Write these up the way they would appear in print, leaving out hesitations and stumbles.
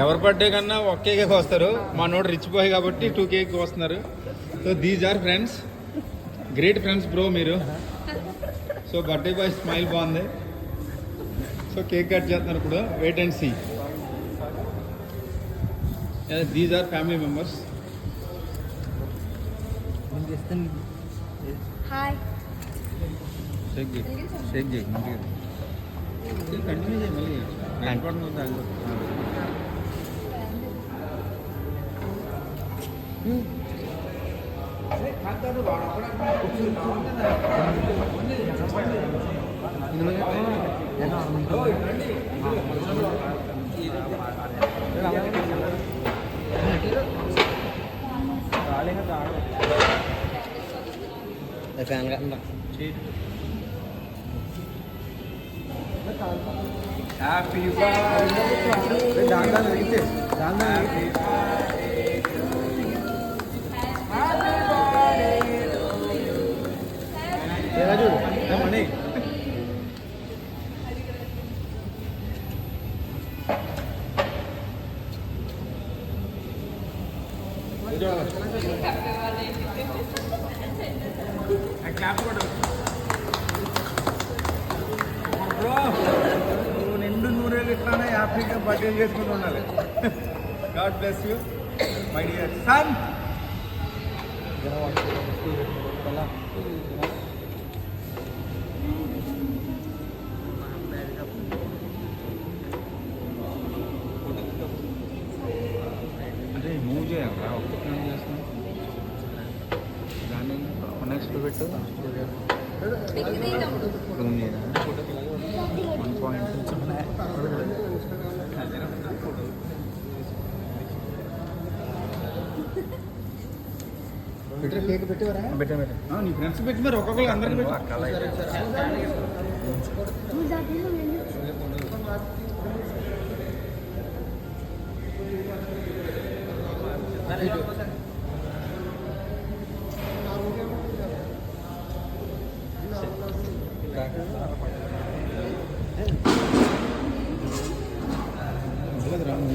ఎవరి బర్త్డే కన్నా ఒక కేక్ వస్తారు. మా నోడు రిచ్ బాయ్ కాబట్టి 2 కేక్ వస్తున్నారు. So these are friends, great friends bro మీరు. సో బర్త్డే బాయ్ స్మైల్ బాగుంది. సో కేక్ కట్ చేస్తున్నారు ఇప్పుడు. Wait and see. These are family members. Hi. Shake చేయి మంచిగా కంటిన్యూ చేయి. మళ్ళీ ఫ్యాన్ కట్టండి. Happy birthday. దాంట్లో వెళ్తే చూడు మనీ. క్లాప్ కూడా బ్రో. నువ్వు నిండు నూరేళ్ళు ఇట్లానే హ్యాపీగా బర్త్డే చేసుకుంటూ ఉండాలి. God bless you my dear son. అంటే మూవ్ చేయాలి. ఒక్క చేస్తాను దాన్ని నెక్స్ట్ పెట్టు. రూమ్ చేయరా 1 పాయింట్. పెట్టరా కేక్ పెట్టేవరా? పెట్టా నీ ఫ్రెండ్స్ పెట్టి మరి ఒక్కొక్కరు అందరికీ పెట్టి.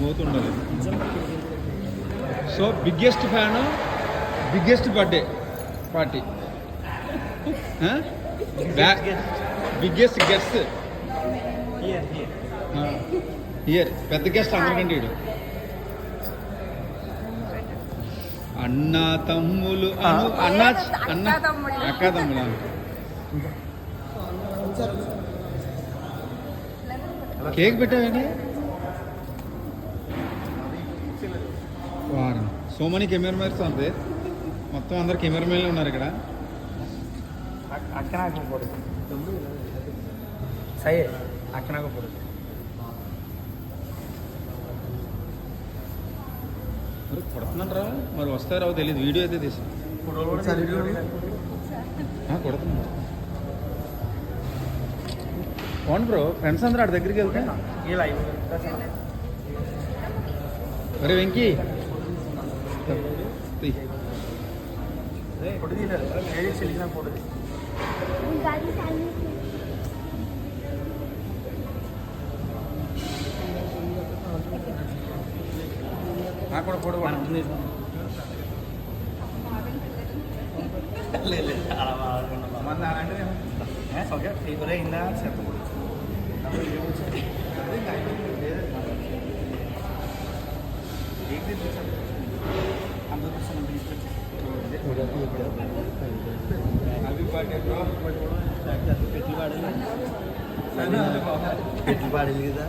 మూతుండాలి. So biggest fan, biggest birthday party, biggest guest year. పెద్ద గెస్ట్ అందరికంటే వీడు. అన్న తమ్ములు అన్న అక్క తమ్ములు. కేక్ పెట్టావండి. వారం సో మనీ కెమెరామెన్స్ ఉంది. మొత్తం అందరు కెమెరామెన్లు ఉన్నారు ఇక్కడ. మరి కొడుతున్నారా? మరి వస్తారో తెలియదు. వీడియో అయితే తీసి కొడుతున్నా. అవును బ్రో, ఫ్రెండ్స్ అందరూ ఆడి దగ్గరికి వెళ్తే. అరే వెంకీ నాకు కూడా ఫోటో పెట్టి పాడేది కదా.